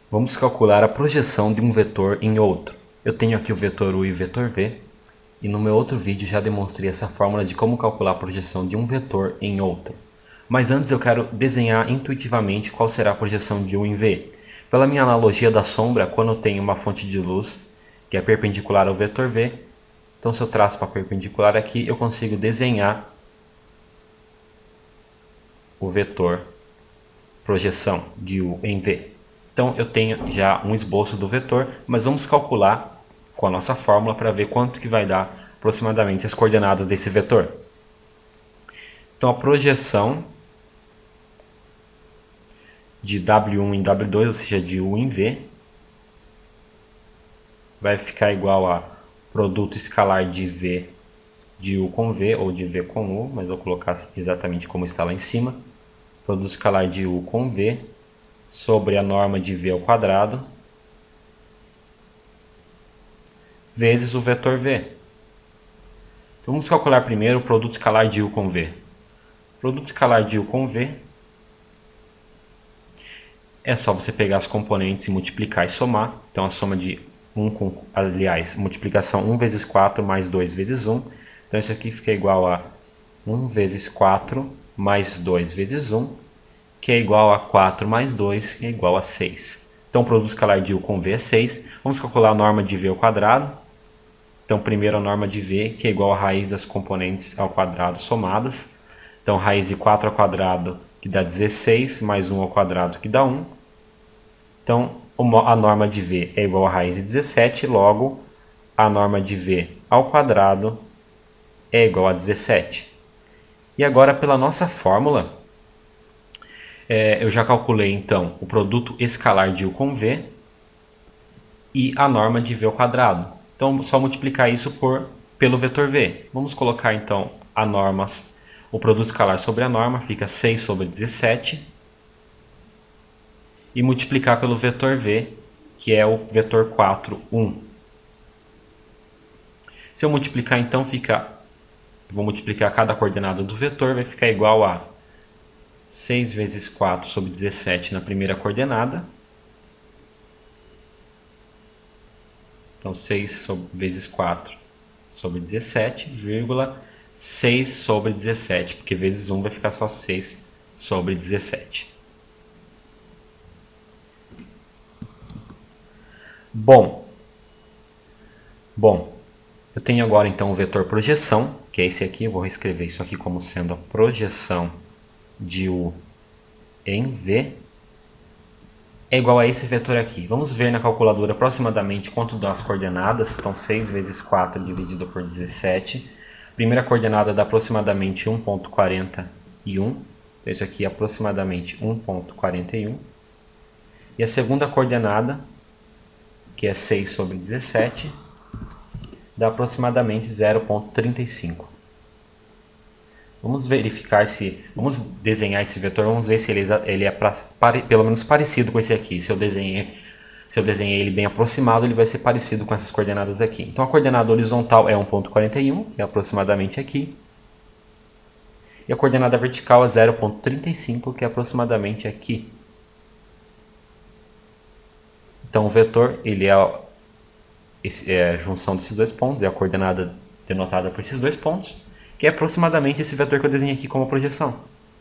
Vamos calcular a projeção de um vetor em outro. Eu tenho aqui o vetor u e o vetor v, e no meu outro vídeo já demonstrei essa fórmula de como calcular a projeção de um vetor em outro. Mas antes eu quero desenhar intuitivamente qual será a projeção de u em v. Pela minha analogia da sombra, quando eu tenho uma fonte de luz que é perpendicular ao vetor v, então se eu traço para perpendicular aqui, eu consigo desenhar o vetor projeção de u em v. Então eu tenho já um esboço do vetor, mas vamos calcular com a nossa fórmula para ver quanto que vai dar aproximadamente as coordenadas desse vetor. Então a projeção de W1 em W2, ou seja, de U em V, vai ficar igual a produto escalar de V de U com V, ou de V com U, mas vou colocar exatamente como está lá em cima. Produto escalar de U com V sobre a norma de V ao quadrado vezes o vetor V. Então, vamos calcular primeiro o produto escalar de U com V. O produto escalar de U com V é só você pegar as componentes e multiplicar e somar. Então a soma de 1 com, aliás, multiplicação 1 vezes 4 mais 2 vezes 1. Então isso aqui fica igual a 1 vezes 4 mais 2 vezes 1, que é igual a 4 mais 2, que é igual a 6. Então o produto escalar de U com V é 6. Vamos calcular a norma de V ao quadrado. Então primeiro a norma de V, que é igual a raiz das componentes ao quadrado somadas. Então raiz de 4 ao quadrado, que dá 16, mais 1 ao quadrado, que dá 1. Então a norma de V é igual a raiz de 17, logo a norma de V ao quadrado é igual a 17. E agora pela nossa fórmula, eu já calculei então o produto escalar de U com V e a norma de V ao quadrado. Então só multiplicar isso pelo vetor V. Vamos colocar então a norma, o produto escalar sobre a norma, fica 6 sobre 17. E multiplicar pelo vetor V, que é o vetor 4, 1. Se eu multiplicar então vou multiplicar cada coordenada do vetor, vai ficar igual a 6 vezes 4 sobre 17 na primeira coordenada. Então 6 vezes 4 sobre 17, vírgula 6 sobre 17, porque vezes 1 vai ficar só 6 sobre 17. Bom, eu tenho agora então o vetor projeção, que é esse aqui. Eu vou reescrever isso aqui como sendo a projeção de U em V. É igual a esse vetor aqui. Vamos ver na calculadora aproximadamente quanto dão as coordenadas. Então 6 vezes 4 dividido por 17. Primeira coordenada dá aproximadamente 1,41. Então isso aqui é aproximadamente 1,41. E a segunda coordenada, que é 6 sobre 17, dá aproximadamente 0,35. Vamos verificar vamos desenhar esse vetor, vamos ver se ele é pelo menos parecido com esse aqui. Se eu desenhei ele bem aproximado, ele vai ser parecido com essas coordenadas aqui. Então a coordenada horizontal é 1,41, que é aproximadamente aqui. E a coordenada vertical é 0,35, que é aproximadamente aqui. Então o vetor, ele é a junção desses dois pontos, é a coordenada denotada por esses dois pontos, que é aproximadamente esse vetor que eu desenhei aqui como projeção.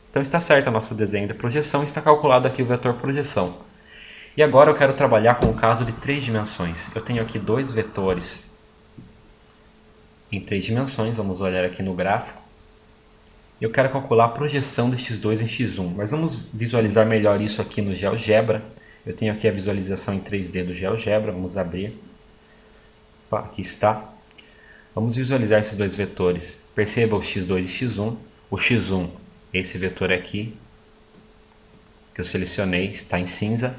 Então está certo o nosso desenho da projeção, está calculado aqui o vetor projeção. E agora eu quero trabalhar com o caso de 3 dimensões. Eu tenho aqui dois vetores em 3 dimensões, vamos olhar aqui no gráfico. Eu quero calcular a projeção de x2 em x1, mas vamos visualizar melhor isso aqui no GeoGebra. Eu tenho aqui a visualização em 3D do GeoGebra, vamos abrir. Opa, aqui está. Vamos visualizar esses dois vetores. Perceba o x2 e x1. O x1, esse vetor aqui, que eu selecionei, está em cinza.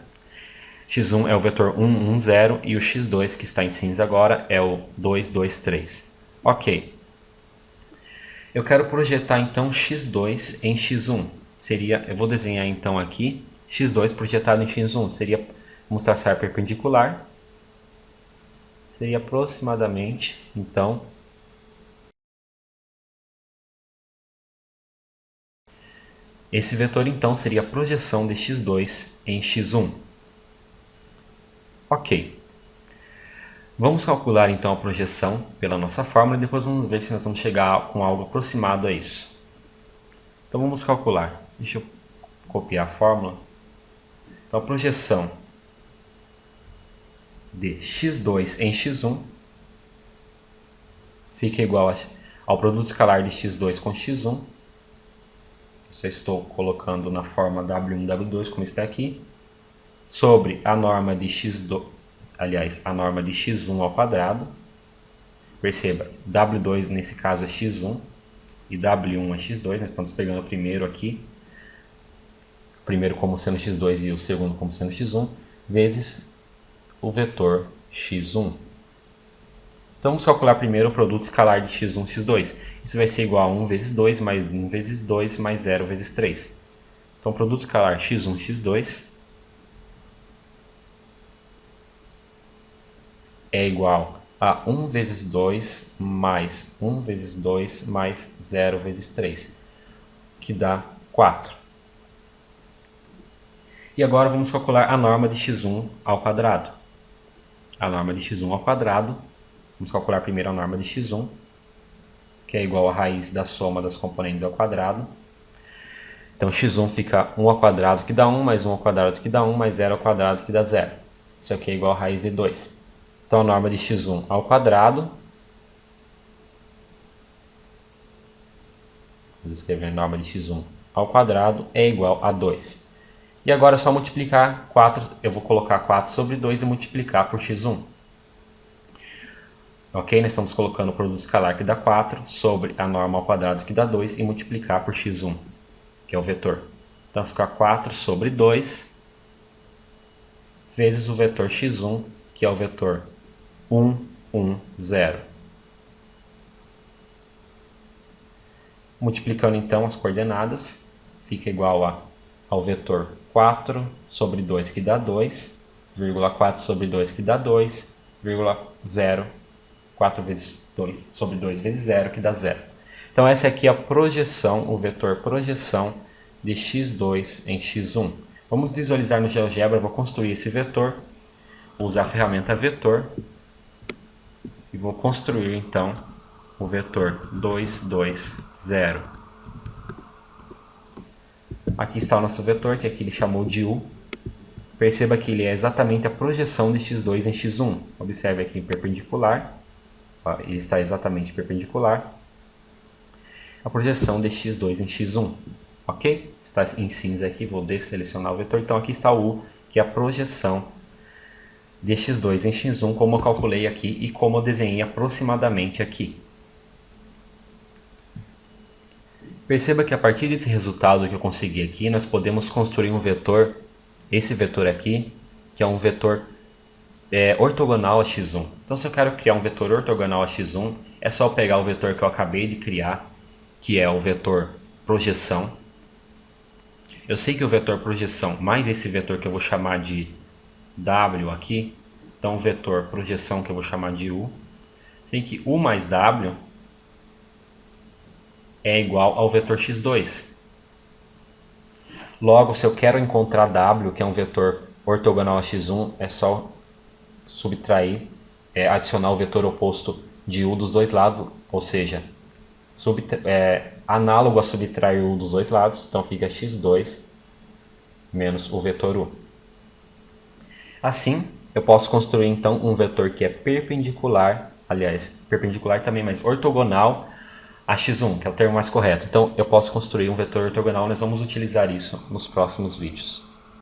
x1 é o vetor 1, 1, 0 e o x2, que está em cinza agora, é o 2, 2, 3. Ok. Eu quero projetar então x2 em x1. Eu vou desenhar então aqui x2 projetado em x1. Vamos traçar perpendicular. Seria aproximadamente, então, esse vetor então seria a projeção de x2 em x1. Ok. Vamos calcular então a projeção pela nossa fórmula e depois vamos ver se nós vamos chegar com algo aproximado a isso. Então vamos calcular. Deixa eu copiar a fórmula. Então a projeção de x2 em x1 fica igual ao produto escalar de x2 com x1. Só estou colocando na forma W1, W2, como está aqui, sobre a norma de x2, aliás, a norma de x1 ao quadrado. Perceba, W2 nesse caso é x1 e W1 é x2. Nós estamos pegando o primeiro aqui, o primeiro como sendo x2 e o segundo como sendo x1, vezes o vetor x1. Então vamos calcular primeiro o produto escalar de x1 e x2. Isso vai ser igual a 1 vezes 2 mais 1 vezes 2 mais 0 vezes 3. Então o produto escalar x1 e x2 é igual a 1 vezes 2 mais 1 vezes 2 mais 0 vezes 3, que dá 4. E agora vamos calcular a norma de x1 ao quadrado. A norma de x1 ao quadrado, vamos calcular primeiro a norma de x1, que é igual a raiz da soma das componentes ao quadrado. Então x1 fica 1 ao quadrado que dá 1, mais 1 ao quadrado que dá 1, mais 0 ao quadrado que dá 0. Isso aqui é igual a raiz de 2. Então a norma de x1 ao quadrado, vou escrever a norma de x1 ao quadrado, é igual a 2. E agora é só multiplicar 4, eu vou colocar 4 sobre 2 e multiplicar por x1. Ok? Nós estamos colocando o produto escalar que dá 4 sobre a norma ao quadrado que dá 2 e multiplicar por x1, que é o vetor. Então fica 4 sobre 2 vezes o vetor x1, que é o vetor 1, 1, 0. Multiplicando então as coordenadas, fica igual ao vetor 4 sobre 2 que dá 2, 4 sobre 2 que dá 2, 0, 4 vezes 2 sobre 2 vezes 0 que dá 0. Então essa aqui é a projeção, o vetor projeção de x2 em x1. Vamos visualizar no GeoGebra, vou construir esse vetor, vou usar a ferramenta vetor e vou construir então o vetor 2, 2, 0. Aqui está o nosso vetor, que aqui ele chamou de U. Perceba que ele é exatamente a projeção de x2 em x1. Observe aqui em perpendicular, ele está exatamente perpendicular. A projeção de x2 em x1, ok? Está em cinza aqui, vou desselecionar o vetor. Então aqui está o U, que é a projeção de x2 em x1, como eu calculei aqui e como eu desenhei aproximadamente aqui. Perceba que a partir desse resultado que eu consegui aqui, nós podemos construir um vetor, esse vetor aqui, que é um vetor ortogonal a x1. Então se eu quero criar um vetor ortogonal a x1, é só pegar o vetor que eu acabei de criar, que é o vetor projeção. Eu sei que o vetor projeção mais esse vetor que eu vou chamar de W aqui, então o vetor projeção que eu vou chamar de U, sei que U mais W é igual ao vetor x2. Logo, se eu quero encontrar W, que é um vetor ortogonal a x1, é só subtrair, adicionar o vetor oposto de U dos dois lados, ou seja, análogo a subtrair U dos dois lados, então fica x2 menos o vetor U. Assim, eu posso construir então um vetor que é perpendicular, aliás, perpendicular também, mas ortogonal a x1, que é o termo mais correto. Então eu posso construir um vetor ortogonal, nós vamos utilizar isso nos próximos vídeos.